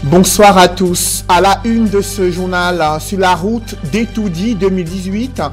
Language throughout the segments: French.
Bonsoir à tous. À la une de ce journal, sur la route d'Etoudi 2018,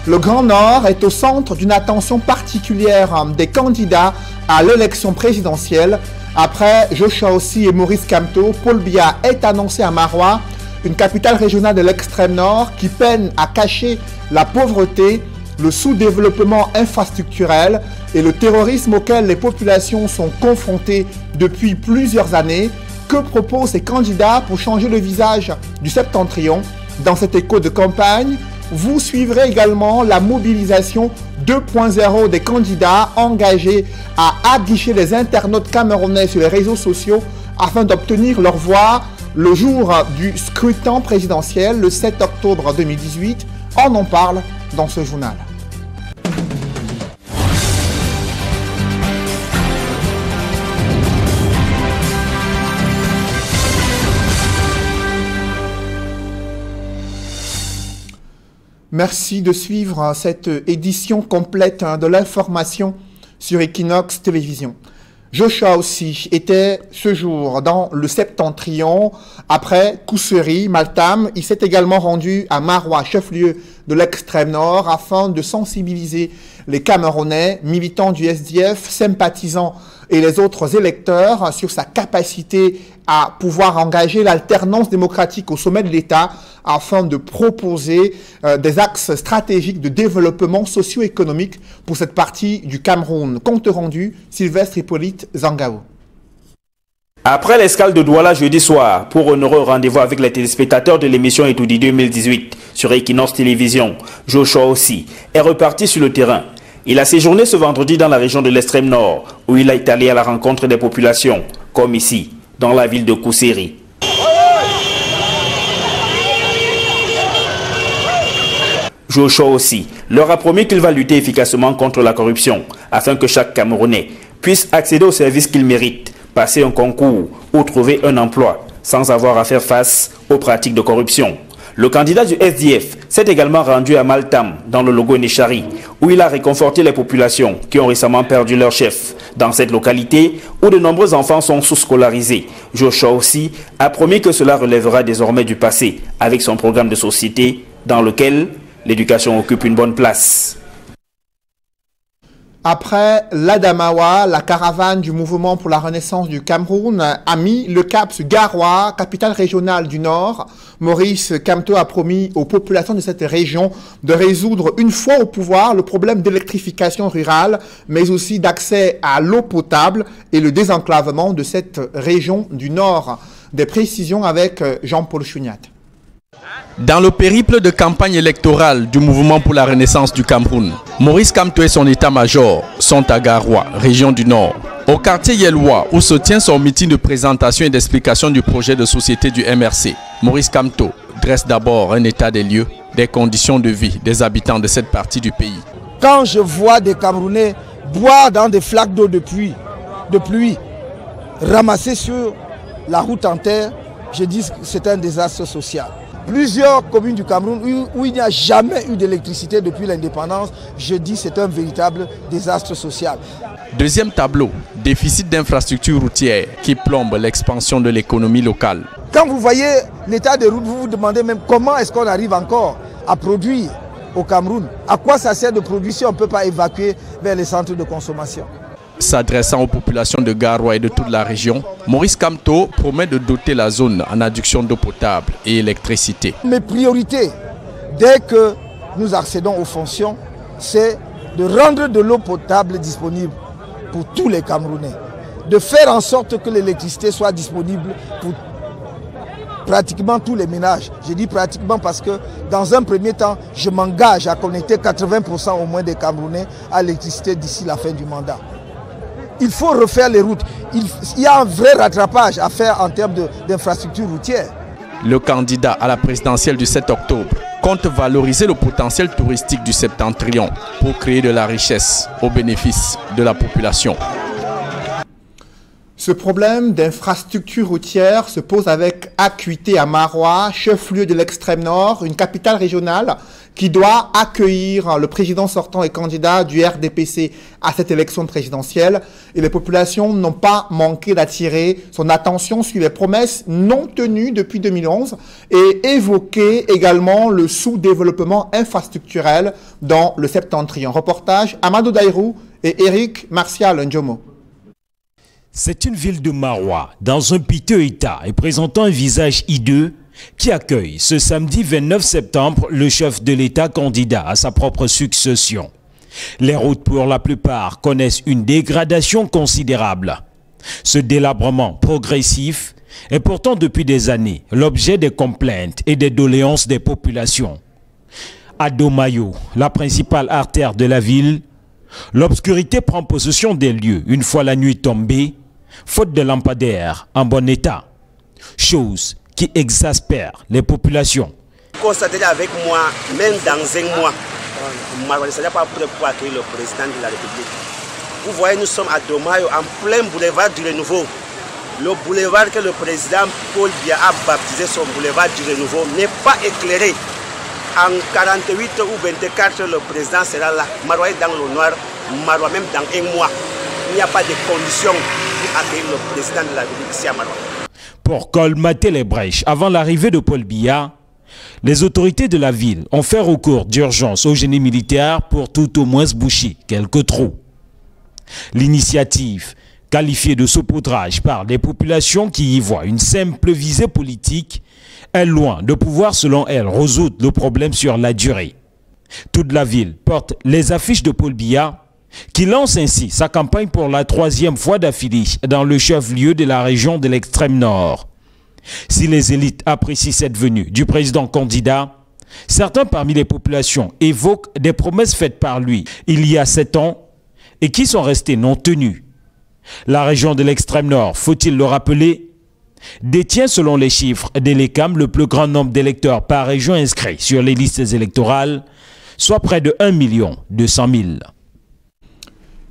le Grand Nord est au centre d'une attention particulière des candidats à l'élection présidentielle. Après Joshua Ossi et Maurice Kamto, Paul Biya est annoncé à Maroua, une capitale régionale de l'extrême nord qui peine à cacher la pauvreté, le sous-développement infrastructurel et le terrorisme auquel les populations sont confrontées depuis plusieurs années. Que proposent ces candidats pour changer le visage du septentrion? Dans cet écho de campagne, vous suivrez également la mobilisation 2.0 des candidats engagés à aguicher les internautes camerounais sur les réseaux sociaux afin d'obtenir leur voix le jour du scrutin présidentiel, le 7 octobre 2018. On en parle dans ce journal. Merci de suivre cette édition complète de l'information sur Equinox Télévision. Joshua Ossi était ce jour dans le septentrion. Après Koussery, Maltam, il s'est également rendu à Maroua, chef-lieu de l'extrême nord, afin de sensibiliser les Camerounais, militants du SDF, sympathisants et les autres électeurs sur sa capacité à pouvoir engager l'alternance démocratique au sommet de l'État afin de proposer des axes stratégiques de développement socio-économique pour cette partie du Cameroun. Compte rendu, Sylvestre Hippolyte Zangao. Après l'escale de Douala jeudi soir, pour honorer un rendez-vous avec les téléspectateurs de l'émission Etoudi 2018 sur Equinox Télévision, Joshua Ossi est reparti sur le terrain. Il a séjourné ce vendredi dans la région de l'extrême nord, où il est allé à la rencontre des populations, comme ici, dans la ville de Koussery. Joshua Ossi leur a promis qu'il va lutter efficacement contre la corruption, afin que chaque Camerounais puisse accéder aux services qu'il mérite, passer un concours ou trouver un emploi, sans avoir à faire face aux pratiques de corruption. Le candidat du SDF s'est également rendu à Maltam, dans le Logo Nechari, où il a réconforté les populations qui ont récemment perdu leur chef. Dans cette localité, où de nombreux enfants sont sous-scolarisés, Joshua Ossi a promis que cela relèvera désormais du passé, avec son programme de société, dans lequel l'éducation occupe une bonne place. Après l'Adamawa, la caravane du mouvement pour la renaissance du Cameroun a mis le cap sur Garoua, capitale régionale du Nord. Maurice Kamto a promis aux populations de cette région de résoudre une fois au pouvoir le problème d'électrification rurale, mais aussi d'accès à l'eau potable et le désenclavement de cette région du Nord. Des précisions avec Jean-Paul Chouniat. Dans le périple de campagne électorale du mouvement pour la renaissance du Cameroun, Maurice Kamto et son état-major sont à Garoua, région du Nord. Au quartier Yellois, où se tient son meeting de présentation et d'explication du projet de société du MRC, Maurice Kamto dresse d'abord un état des lieux, des conditions de vie des habitants de cette partie du pays. Quand je vois des Camerounais boire dans des flaques d'eau de pluie, ramassés sur la route en terre, je dis que c'est un désastre social. Plusieurs communes du Cameroun où il n'y a jamais eu d'électricité depuis l'indépendance, je dis que c'est un véritable désastre social. Deuxième tableau, déficit d'infrastructures routières qui plombe l'expansion de l'économie locale. Quand vous voyez l'état des routes, vous vous demandez même comment est-ce qu'on arrive encore à produire au Cameroun. À quoi ça sert de produire si on ne peut pas évacuer vers les centres de consommation? S'adressant aux populations de Garoua et de toute la région, Maurice Kamto promet de doter la zone en adduction d'eau potable et électricité. Mes priorités, dès que nous accédons aux fonctions, c'est de rendre de l'eau potable disponible pour tous les Camerounais, de faire en sorte que l'électricité soit disponible pour pratiquement tous les ménages. Je dis pratiquement parce que dans un premier temps, je m'engage à connecter 80% au moins des Camerounais à l'électricité d'ici la fin du mandat. Il faut refaire les routes. Il y a un vrai rattrapage à faire en termes d'infrastructures routières. Le candidat à la présidentielle du 7 octobre compte valoriser le potentiel touristique du septentrion pour créer de la richesse au bénéfice de la population. Ce problème d'infrastructure routière se pose avec acuité à Marois, chef-lieu de l'extrême nord, une capitale régionale qui doit accueillir le président sortant et candidat du RDPC à cette élection présidentielle. Et les populations n'ont pas manqué d'attirer son attention sur les promesses non tenues depuis 2011 et évoquer également le sous-développement infrastructurel dans le septentrion. Reportage Amadou Daïrou et Eric Martial Ndjomo. C'est une ville de Marois, dans un piteux état et présentant un visage hideux, qui accueille ce samedi 29 septembre le chef de l'État candidat à sa propre succession. Les routes pour la plupart connaissent une dégradation considérable. Ce délabrement progressif est pourtant depuis des années l'objet des complaintes et des doléances des populations. À Domayo, la principale artère de la ville, l'obscurité prend possession des lieux une fois la nuit tombée, faute de lampadaires en bon état, chose qui exaspère les populations. Constatez avec moi, même dans un mois, Marois ne sera pas prêt pour accueillir le président de la République. Vous voyez, nous sommes à Domayo, en plein boulevard du Renouveau. Le boulevard que le président Paul Biya a baptisé son boulevard du Renouveau n'est pas éclairé. En 48 ou 24, le président sera là. Marois est dans le noir, Marois même dans un mois. Il n'y a pas de conditions pour accueillir le président de la République ici à Marois. Pour colmater les brèches avant l'arrivée de Paul Biya, les autorités de la ville ont fait recours d'urgence au génie militaire pour tout au moins boucher quelques trous. L'initiative, qualifiée de saupoudrage par les populations qui y voient une simple visée politique, est loin de pouvoir, selon elle, résoudre le problème sur la durée. Toute la ville porte les affiches de Paul Biya, qui lance ainsi sa campagne pour la 3e fois d'affilée dans le chef-lieu de la région de l'extrême nord. Si les élites apprécient cette venue du président candidat, certains parmi les populations évoquent des promesses faites par lui il y a 7 ans et qui sont restées non tenues. La région de l'extrême nord, faut-il le rappeler, détient selon les chiffres de l'ECAM le plus grand nombre d'électeurs par région inscrits sur les listes électorales, soit près de 1 200 000.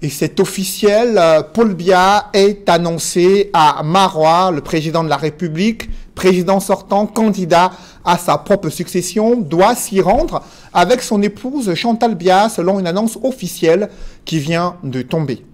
Et c'est officiel, Paul Biya est annoncé à Marois, le président de la République, président sortant, candidat à sa propre succession, doit s'y rendre avec son épouse Chantal Biya, selon une annonce officielle qui vient de tomber.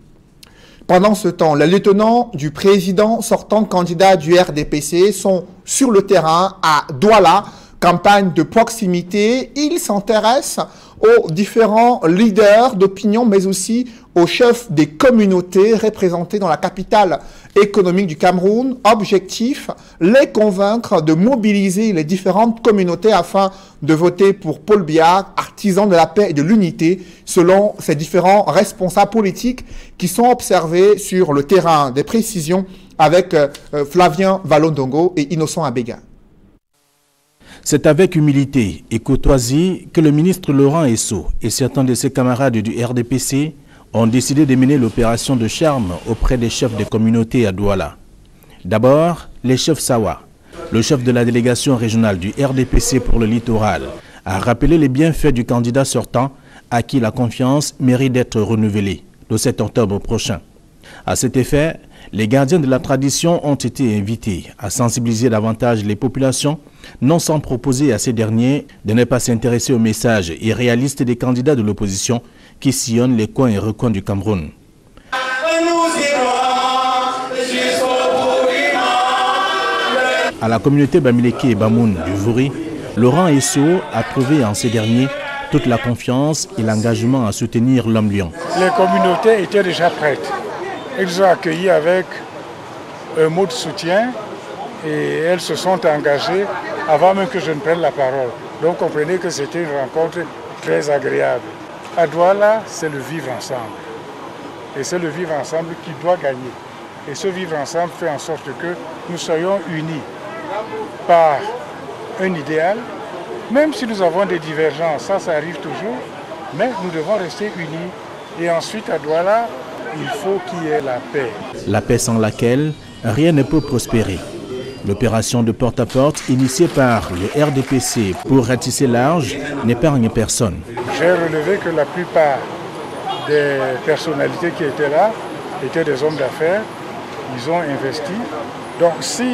Pendant ce temps, les lieutenants du président sortant, candidat du RDPC, sont sur le terrain à Douala, campagne de proximité. Ils s'intéressent aux différents leaders d'opinion, mais aussi aux chefs des communautés représentées dans la capitale économique du Cameroun. Objectif, les convaincre de mobiliser les différentes communautés afin de voter pour Paul Biya, artisan de la paix et de l'unité, selon ces différents responsables politiques qui sont observés sur le terrain. Des précisions avec Flavien Valondongo et Innocent Abega. C'est avec humilité et courtoisie que le ministre Laurent Esso et certains de ses camarades du RDPC ont décidé de mener l'opération de charme auprès des chefs des communautés à Douala. D'abord, les chefs Sawa. Le chef de la délégation régionale du RDPC pour le littoral a rappelé les bienfaits du candidat sortant à qui la confiance mérite d'être renouvelée le 7 octobre prochain. À cet effet, les gardiens de la tradition ont été invités à sensibiliser davantage les populations, non sans proposer à ces derniers de ne pas s'intéresser aux messages irréalistes des candidats de l'opposition qui sillonnent les coins et recoins du Cameroun. À la communauté Bamileke et Bamoun du Vouri, Laurent Esso a trouvé en ces derniers toute la confiance et l'engagement à soutenir l'homme lion. Les communautés étaient déjà prêtes. Ils ont accueilli avec un mot de soutien et elles se sont engagées avant même que je ne prenne la parole. Donc comprenez que c'était une rencontre très agréable. À Douala, c'est le vivre ensemble. Et c'est le vivre ensemble qui doit gagner. Et ce vivre ensemble fait en sorte que nous soyons unis par un idéal. Même si nous avons des divergences, ça arrive toujours, mais nous devons rester unis. Et ensuite, à Douala, il faut qu'il y ait la paix. La paix sans laquelle rien ne peut prospérer. L'opération de porte-à-porte initiée par le RDPC pour ratisser large n'épargne personne. J'ai relevé que la plupart des personnalités qui étaient là étaient des hommes d'affaires ils ont investi. Donc si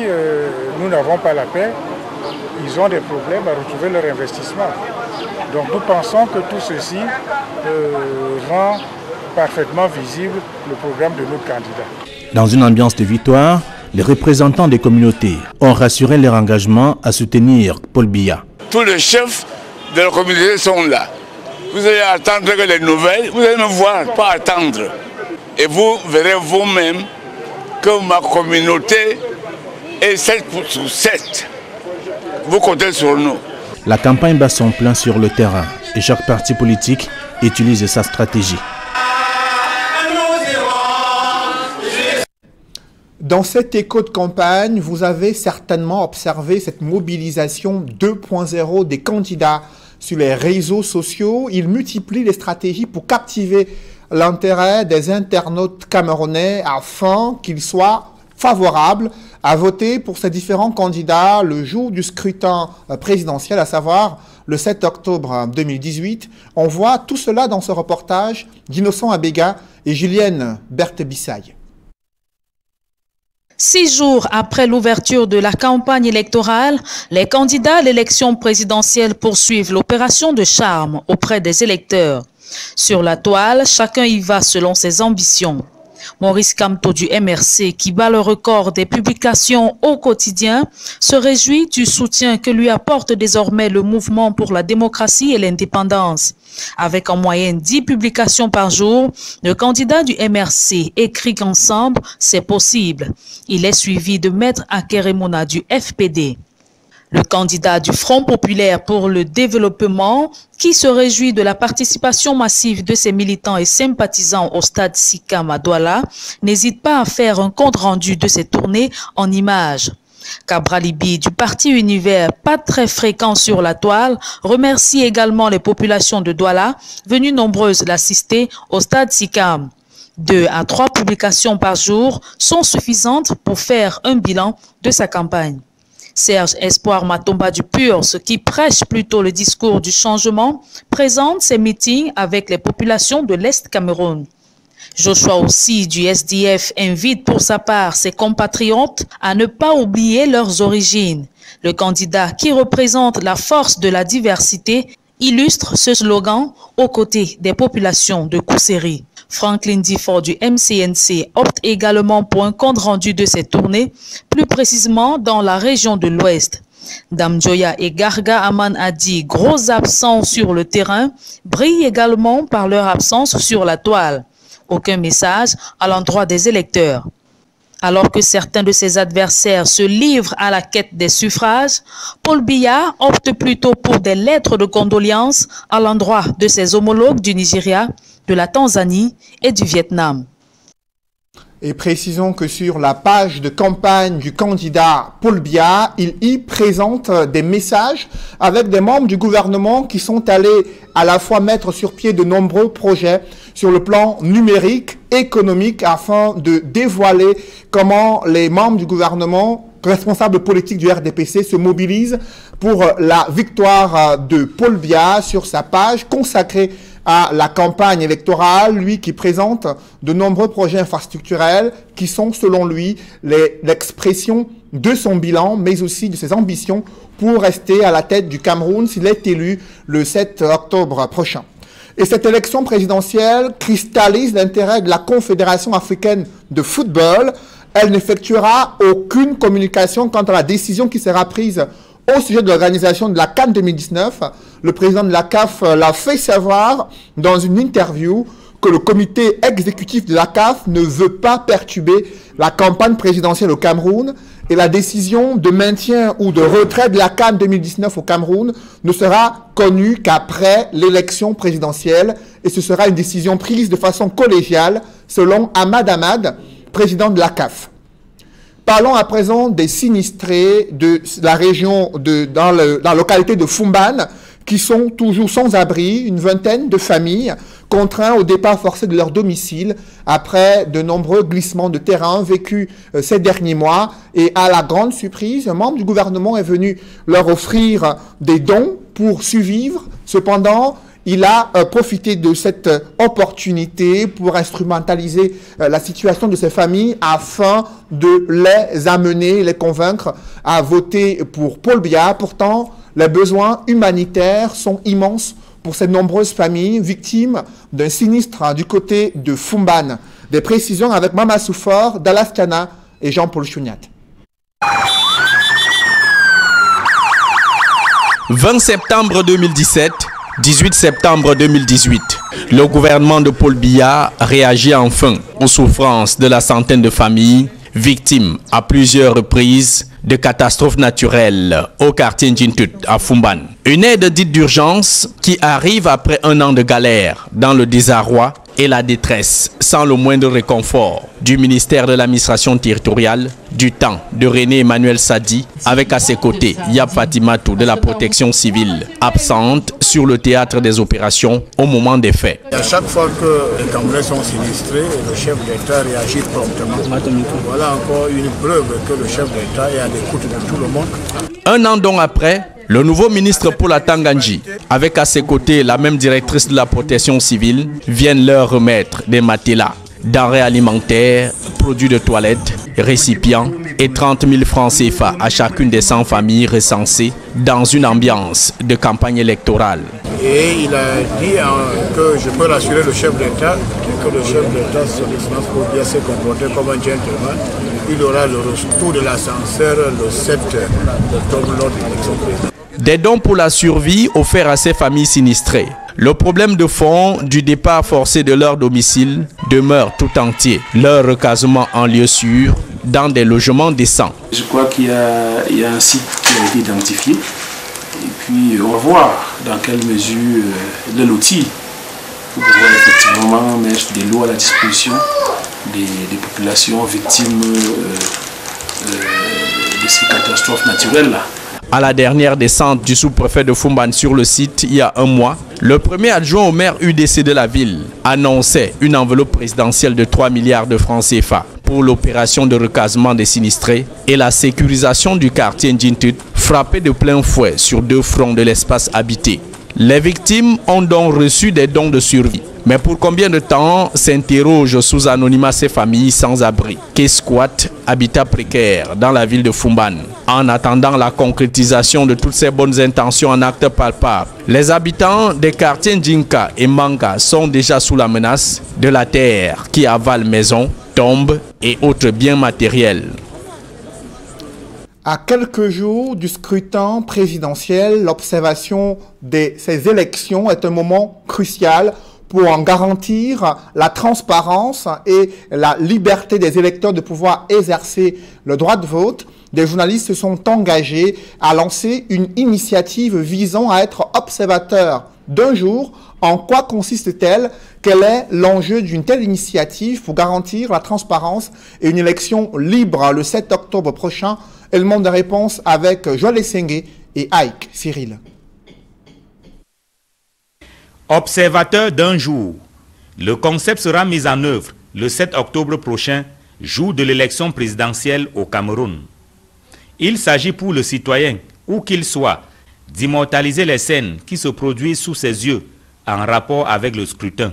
nous n'avons pas la paix, ils ont des problèmes à retrouver leur investissement. Donc nous pensons que tout ceci rend parfaitement visible le programme de notre candidat. Dans une ambiance de victoire, les représentants des communautés ont rassuré leur engagement à soutenir Paul Biya. Tous les chefs de la communauté sont là. Vous allez attendre que les nouvelles, vous allez me voir, pas attendre. Et vous verrez vous-même que ma communauté est 7/7. Vous comptez sur nous. La campagne bat son plein sur le terrain et chaque parti politique utilise sa stratégie. Dans cet écho de campagne, vous avez certainement observé cette mobilisation 2.0 des candidats sur les réseaux sociaux. Ils multiplient les stratégies pour captiver l'intérêt des internautes camerounais afin qu'ils soient favorables à voter pour ces différents candidats le jour du scrutin présidentiel, à savoir le 7 octobre 2018. On voit tout cela dans ce reportage d'Innocent Abega et Julienne Berthe-Bissaille. 6 jours après l'ouverture de la campagne électorale, les candidats à l'élection présidentielle poursuivent l'opération de charme auprès des électeurs. Sur la toile, chacun y va selon ses ambitions. Maurice Kamto du MRC, qui bat le record des publications au quotidien, se réjouit du soutien que lui apporte désormais le mouvement pour la démocratie et l'indépendance. Avec en moyenne 10 publications par jour, le candidat du MRC écrit qu'ensemble, c'est possible. Il est suivi de Maître Akeremona du FPD. Le candidat du Front populaire pour le développement, qui se réjouit de la participation massive de ses militants et sympathisants au stade Sikam à Douala, n'hésite pas à faire un compte-rendu de ses tournées en images. Kabralibi du Parti Univers, pas très fréquent sur la toile, remercie également les populations de Douala, venues nombreuses l'assister au stade Sikam. 2 à 3 publications par jour sont suffisantes pour faire un bilan de sa campagne. Serge Espoir Matomba du PURS, qui prêche plutôt le discours du changement, présente ses meetings avec les populations de l'Est Cameroun. Joshua aussi du SDF invite pour sa part ses compatriotes à ne pas oublier leurs origines. Le candidat qui représente la force de la diversité illustre ce slogan aux côtés des populations de Kousséri. Franklin Difford du MCNC opte également pour un compte rendu de ses tournées, plus précisément dans la région de l'Ouest. Dame Joya et Garga Aman Adi, gros absents sur le terrain, brillent également par leur absence sur la toile. Aucun message à l'endroit des électeurs. Alors que certains de ses adversaires se livrent à la quête des suffrages, Paul Biya opte plutôt pour des lettres de condoléances à l'endroit de ses homologues du Nigeria, de la Tanzanie et du Vietnam. Et précisons que sur la page de campagne du candidat Paul Biya, il y présente des messages avec des membres du gouvernement qui sont allés à la fois mettre sur pied de nombreux projets sur le plan numérique, économique, afin de dévoiler comment les membres du gouvernement, responsables politiques du RDPC, se mobilisent pour la victoire de Paul Biya sur sa page consacrée à la campagne électorale, lui qui présente de nombreux projets infrastructurels qui sont, selon lui, l'expression de son bilan, mais aussi de ses ambitions pour rester à la tête du Cameroun s'il est élu le 7 octobre prochain. Et cette élection présidentielle cristallise l'intérêt de la Confédération africaine de football. Elle n'effectuera aucune communication quant à la décision qui sera prise au sujet de l'organisation de la CAN 2019. Le président de la CAF l'a fait savoir dans une interview que le comité exécutif de la CAF ne veut pas perturber la campagne présidentielle au Cameroun et la décision de maintien ou de retrait de la CAN 2019 au Cameroun ne sera connue qu'après l'élection présidentielle et ce sera une décision prise de façon collégiale selon Ahmad Ahmad, président de la CAF. Parlons à présent des sinistrés de la région, dans la localité de Fumban, qui sont toujours sans abri, une vingtaine de familles contraints au départ forcé de leur domicile après de nombreux glissements de terrain vécus ces derniers mois. Et à la grande surprise, un membre du gouvernement est venu leur offrir des dons pour survivre. Cependant, il a profité de cette opportunité pour instrumentaliser la situation de ces familles afin de les amener, les convaincre à voter pour Paul Biya. Pourtant, les besoins humanitaires sont immenses pour ces nombreuses familles victimes d'un sinistre du côté de Fumban. Des précisions avec Mama Soufor, Dallas Kana et Jean-Paul Chouniat. 20 septembre 2017, 18 septembre 2018, le gouvernement de Paul Biya réagit enfin aux souffrances de la centaine de familles victimes à plusieurs reprises de catastrophes naturelles au quartier Njintut à Fumban. Une aide dite d'urgence qui arrive après un an de galère dans le désarroi et la détresse sans le moindre réconfort du ministère de l'administration territoriale du temps de René Emmanuel Sadi, avec à ses côtés Yab Fatimatou de la protection civile, absente sur le théâtre des opérations au moment des faits. À chaque fois que les Camerounais sont sinistrés, le chef d'État réagit promptement. Voilà encore une preuve que le chef d'État est à l'écoute de tout le monde. Un an donc après, le nouveau ministre Paula Tanganji, avec à ses côtés la même directrice de la protection civile, viennent leur remettre des matelas, denrées alimentaires, produits de toilette, récipients et 30 000 francs CFA à chacune des 100 familles recensées dans une ambiance de campagne électorale. Et il a dit que je peux rassurer le chef d'État que le chef d'État, son excellence Paul Biya, s'est comporté comme un gentleman. Il aura le retour de l'ascenseur le 7 octobre lors de l'élection présidentielle. Des dons pour la survie offerts à ces familles sinistrées. Le problème de fond du départ forcé de leur domicile demeure tout entier. Leur recasement en lieu sûr dans des logements décents. Je crois qu'il y a un site qui a été identifié. Et puis on va voir dans quelle mesure le loti pour pouvoir effectivement mettre des lots à la disposition des populations victimes de ces catastrophes naturelles-là. À la dernière descente du sous-préfet de Fumban sur le site il y a un mois, le premier adjoint au maire UDC de la ville annonçait une enveloppe présidentielle de 3 milliards de francs CFA pour l'opération de recasement des sinistrés et la sécurisation du quartier Njintut, frappé de plein fouet sur 2 fronts de l'espace habité. Les victimes ont donc reçu des dons de survie. Mais pour combien de temps s'interrogent sous anonymat ces familles sans abri, qui squattent, habitat précaire dans la ville de Fumban? En attendant la concrétisation de toutes ces bonnes intentions en actes palpables, les habitants des quartiers Njinka et Manga sont déjà sous la menace de la terre qui avale maisons, tombes et autres biens matériels. À quelques jours du scrutin présidentiel, l'observation de ces élections est un moment crucial pour en garantir la transparence et la liberté des électeurs de pouvoir exercer le droit de vote. Des journalistes se sont engagés à lancer une initiative visant à être observateurs d'un jour. En quoi consiste-t-elle? Quel est l'enjeu d'une telle initiative pour garantir la transparence et une élection libre le 7 octobre prochain? Élément de réponse avec Joël Essengue et Ike Cyril. Observateur d'un jour. Le concept sera mis en œuvre le 7 octobre prochain, jour de l'élection présidentielle au Cameroun. Il s'agit pour le citoyen, où qu'il soit, d'immortaliser les scènes qui se produisent sous ses yeux en rapport avec le scrutin.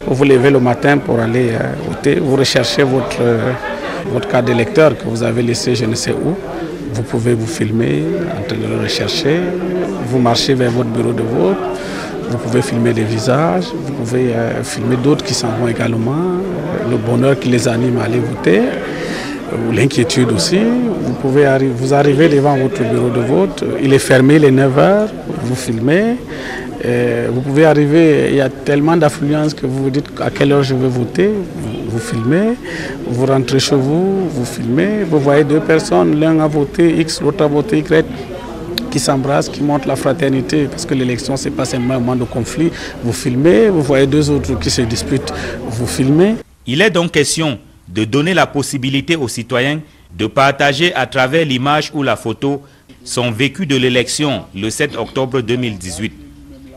Vous vous levez le matin pour aller voter, vous recherchez votre carte d'électeur que vous avez laissé je ne sais où. Vous pouvez vous filmer en train de le rechercher, vous marchez vers votre bureau de vote, vous pouvez filmer des visages, vous pouvez filmer d'autres qui s'en vont également, le bonheur qui les anime à aller voter, ou l'inquiétude aussi. Vous arrivez devant votre bureau de vote, il est fermé, il est 9h, vous filmez. Vous pouvez arriver, il y a tellement d'affluence que vous vous dites à quelle heure je vais voter, vous filmez, vous rentrez chez vous, vous filmez, vous voyez 2 personnes, l'un a voté X, l'autre a voté Y, qui s'embrassent, qui montrent la fraternité, parce que l'élection c'est pas seulement un moment de conflit, vous filmez, vous voyez 2 autres qui se disputent, vous filmez. Il est donc question de donner la possibilité aux citoyens de partager à travers l'image ou la photo son vécu de l'élection le 7 octobre 2018.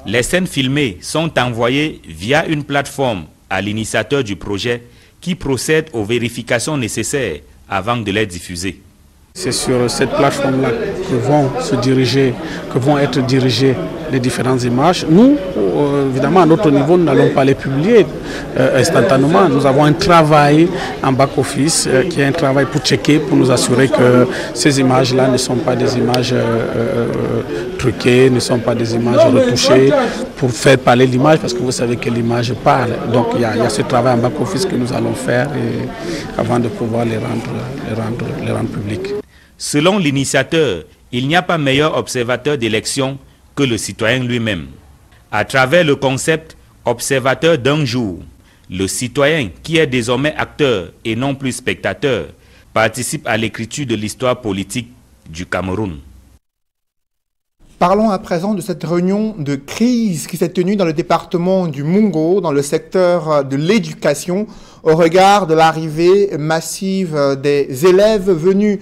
Les scènes filmées sont envoyées via une plateforme à l'initiateur du projet qui procède aux vérifications nécessaires avant de les diffuser. C'est sur cette plateforme-là que vont être dirigés les différentes images. Nous, évidemment, à notre niveau, nous n'allons pas les publier instantanément. Nous avons un travail en back-office qui est un travail pour checker, pour nous assurer que ces images-là ne sont pas des images truquées, ne sont pas des images retouchées pour faire parler l'image, parce que vous savez que l'image parle. Donc il y a ce travail en back-office que nous allons faire avant de pouvoir les rendre publics. Selon l'initiateur, il n'y a pas meilleur observateur d'élection que le citoyen lui-même. À travers le concept observateur d'un jour, le citoyen, qui est désormais acteur et non plus spectateur, participe à l'écriture de l'histoire politique du Cameroun. Parlons à présent de cette réunion de crise qui s'est tenue dans le département du Mungo, dans le secteur de l'éducation, au regard de l'arrivée massive des élèves venus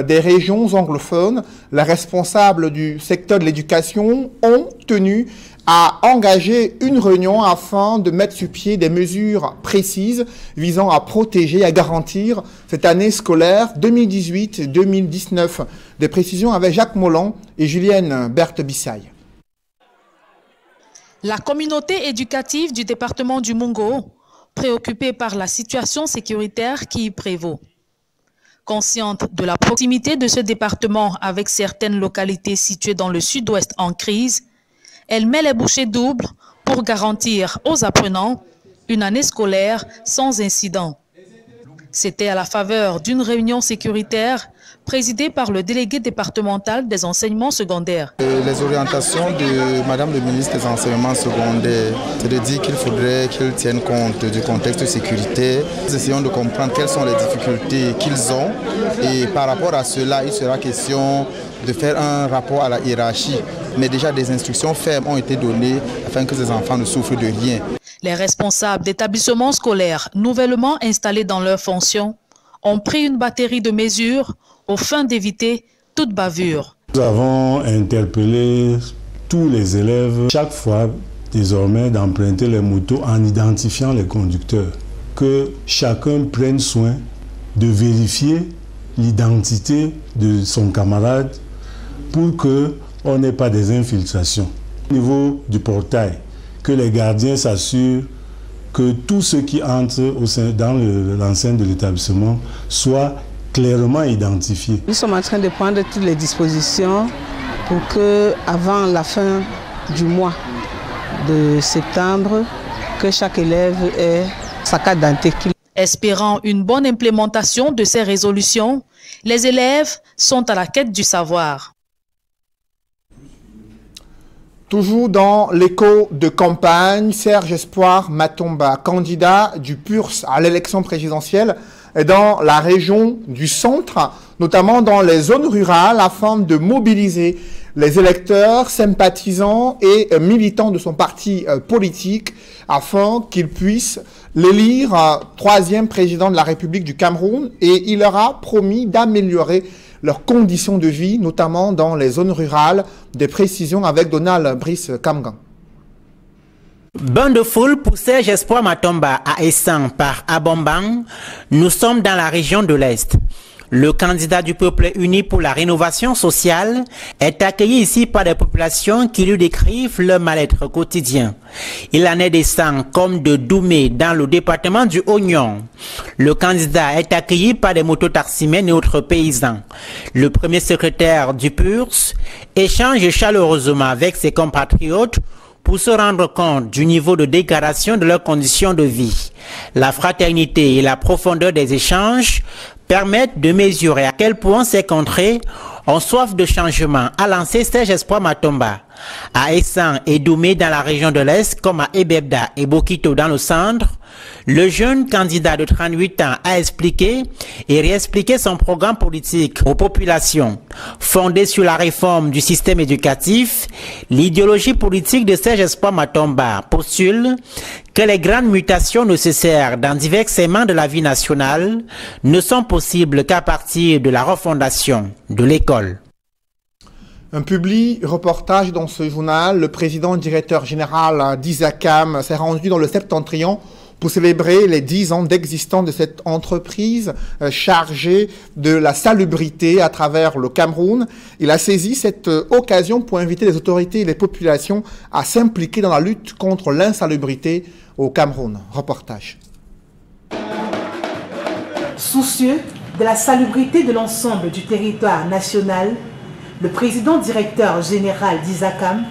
des régions anglophones. Les responsables du secteur de l'éducation ont tenu à engager une réunion afin de mettre sur pied des mesures précises visant à protéger et à garantir cette année scolaire 2018-2019. Des précisions avec Jacques Molland et Julienne Berthe-Bissaille. La communauté éducative du département du Mungo, préoccupée par la situation sécuritaire qui y prévaut. Consciente de la proximité de ce département avec certaines localités situées dans le sud-ouest en crise, elle met les bouchées doubles pour garantir aux apprenants une année scolaire sans incident. C'était à la faveur d'une réunion sécuritaire présidée par le délégué départemental des enseignements secondaires. Les orientations de Madame le ministre des enseignements secondaires, c'est de dire qu'il faudrait qu'ils tiennent compte du contexte sécuritaire. Nous essayons de comprendre quelles sont les difficultés qu'ils ont et par rapport à cela, il sera question de faire un rapport à la hiérarchie. Mais déjà des instructions fermes ont été données afin que ces enfants ne souffrent de rien. Les responsables d'établissements scolaires nouvellement installés dans leurs fonctions ont pris une batterie de mesures aux fins d'éviter toute bavure. Nous avons interpellé tous les élèves chaque fois désormais d'emprunter les motos en identifiant les conducteurs. Que chacun prenne soin de vérifier l'identité de son camarade pour qu'on n'ait pas des infiltrations. Au niveau du portail, que les gardiens s'assurent que tous ceux qui entrent dans l'enceinte de l'établissement soient clairement identifiés. Nous sommes en train de prendre toutes les dispositions pour que, avant la fin du mois de septembre, que chaque élève ait sa carte d'identité. Espérant une bonne implémentation de ces résolutions, les élèves sont à la quête du savoir. Toujours dans l'écho de campagne, Serge Espoir Matomba, candidat du PURS à l'élection présidentielle, est dans la région du centre, notamment dans les zones rurales, afin de mobiliser les électeurs, sympathisants et militants de son parti politique, afin qu'ils puissent l'élire troisième président de la République du Cameroun, et il leur a promis d'améliorer leurs conditions de vie, notamment dans les zones rurales. Des précisions avec Donald Brice Kamgan. Bain de foule pour Serge Espoir Matomba à Essan par Abombang. Nous sommes dans la région de l'Est. Le candidat du peuple uni pour la rénovation sociale est accueilli ici par des populations qui lui décrivent leur mal-être quotidien. Il en est d'Essan comme de Doumé dans le département du Oignon. Le candidat est accueilli par des mototaximens et autres paysans. Le premier secrétaire du PURS échange chaleureusement avec ses compatriotes pour se rendre compte du niveau de dégradation de leurs conditions de vie. La fraternité et la profondeur des échanges permettent de mesurer à quel point ces contrées ont soif de changement, a lancé Serge Espoir Matomba. À Essan et Doumé dans la région de l'Est, comme à Ebebda et Bokito dans le centre, le jeune candidat de 38 ans a expliqué et réexpliqué son programme politique aux populations. Fondé sur la réforme du système éducatif, l'idéologie politique de Serge Espoir Matomba postule que les grandes mutations nécessaires dans divers segments de la vie nationale ne sont possibles qu'à partir de la refondation de l'école. Un public reportage dans ce journal. Le président directeur général d'Isacam s'est rendu dans le Septentrion pour célébrer les 10 ans d'existence de cette entreprise chargée de la salubrité à travers le Cameroun. Il a saisi cette occasion pour inviter les autorités et les populations à s'impliquer dans la lutte contre l'insalubrité au Cameroun. Reportage. Soucieux de la salubrité de l'ensemble du territoire national, le président directeur général d'ISACAM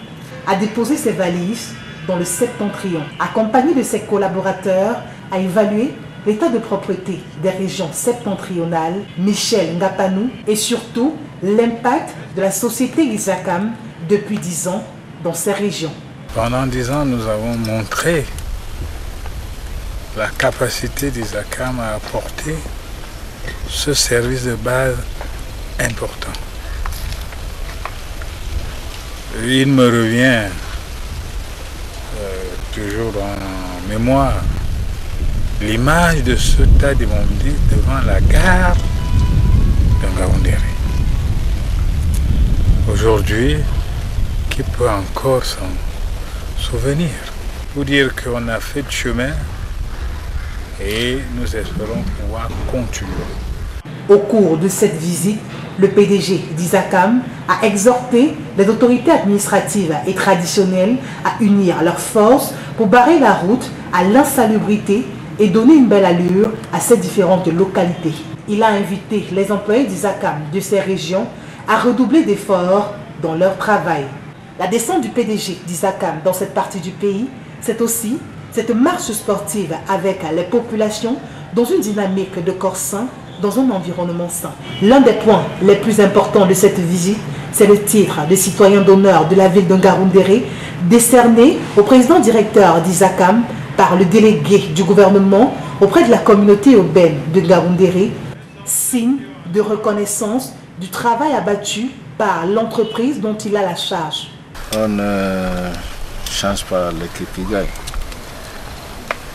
a déposé ses valises dans le septentrion, accompagné de ses collaborateurs, à évaluer l'état de propreté des régions septentrionales, Michel Ngapanou, et surtout l'impact de la société ISACAM depuis 10 ans dans ces régions. Pendant 10 ans, nous avons montré la capacité d'ISACAM à apporter ce service de base important. Il me revient toujours en mémoire l'image de ce tas d'immondices devant la gare de Ngaoundéré. Aujourd'hui, qui peut encore s'en souvenir? Pour dire qu'on a fait de chemin et nous espérons pouvoir continuer. Au cours de cette visite, le PDG d'ISACAM a exhorté les autorités administratives et traditionnelles à unir leurs forces pour barrer la route à l'insalubrité et donner une belle allure à ces différentes localités. Il a invité les employés d'ISACAM de ces régions à redoubler d'efforts dans leur travail. La descente du PDG d'ISACAM dans cette partie du pays, c'est aussi cette marche sportive avec les populations dans une dynamique de corps sain, dans un environnement sain. L'un des points les plus importants de cette visite, c'est le titre de citoyen d'honneur de la ville de Ngaoundéré, décerné au président directeur d'ISACAM par le délégué du gouvernement auprès de la communauté urbaine de Ngaoundéré, signe de reconnaissance du travail abattu par l'entreprise dont il a la charge. On ne change pas l'équipe qui gagne.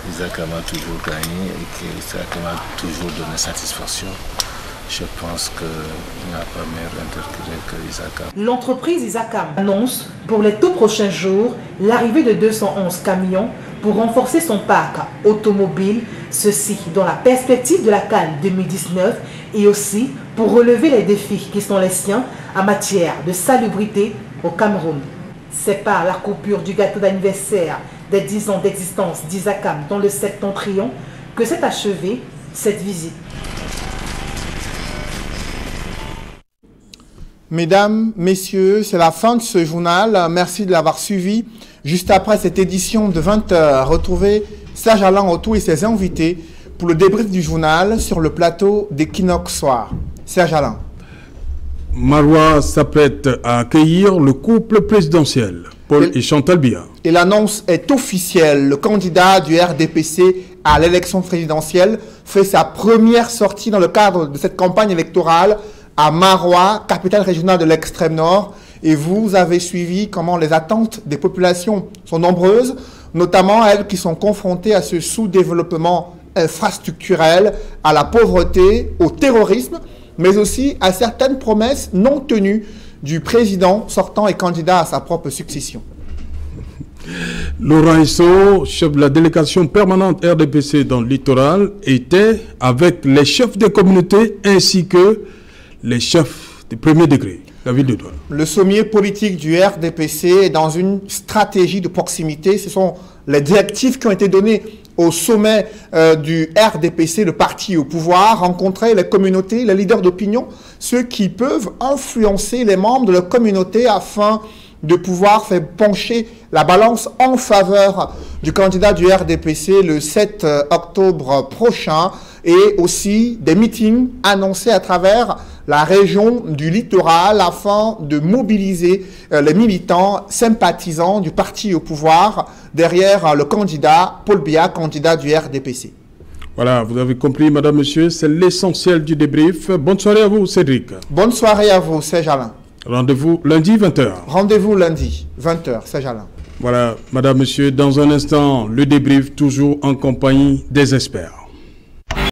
ISACAM a toujours gagné et que ISACAM a toujours donné satisfaction. Je pense qu'il n'y a pas meilleur interlocuteur que ISACAM. L'entreprise ISACAM annonce pour les tout prochains jours l'arrivée de 211 camions pour renforcer son parc automobile, ceci dans la perspective de la CAN 2019 et aussi pour relever les défis qui sont les siens en matière de salubrité au Cameroun. C'est par la coupure du gâteau d'anniversaire des 10 ans d'existence d'ISACAM dans le septentrion que s'est achevée cette visite. Mesdames, messieurs, c'est la fin de ce journal. Merci de l'avoir suivi. Juste après cette édition de 20h, retrouvez Serge Alain Otto et ses invités pour le débrief du journal sur le plateau d'Equinox Soir. Serge Alain. Marois s'apprête à accueillir le couple présidentiel, Paul et Chantal Biya. Et l'annonce est officielle. Le candidat du RDPC à l'élection présidentielle fait sa première sortie dans le cadre de cette campagne électorale à Marois, capitale régionale de l'extrême nord. Et vous avez suivi comment les attentes des populations sont nombreuses, notamment elles qui sont confrontées à ce sous-développement infrastructurel, à la pauvreté, au terrorisme, mais aussi à certaines promesses non tenues du président sortant et candidat à sa propre succession. Laurent Esso, chef de la délégation permanente RDPC dans le littoral, était avec les chefs des communautés ainsi que les chefs du premier degré, la ville de Douala. Le sommier politique du RDPC est dans une stratégie de proximité. Ce sont les directives qui ont été données au sommet du RDPC, le parti au pouvoir, rencontrer les communautés, les leaders d'opinion, ceux qui peuvent influencer les membres de la communauté afin de pouvoir faire pencher la balance en faveur du candidat du RDPC le 7 octobre prochain, et aussi des meetings annoncés à travers la région du littoral afin de mobiliser les militants sympathisants du parti au pouvoir derrière le candidat Paul Biya, candidat du RDPC. Voilà, vous avez compris, madame, monsieur, c'est l'essentiel du débrief. Bonne soirée à vous, Cédric. Bonne soirée à vous, Serge Alain. Rendez-vous lundi 20h. Rendez-vous lundi 20h, Serge Alain. Voilà, madame, monsieur, dans un instant, le débrief toujours en compagnie des experts.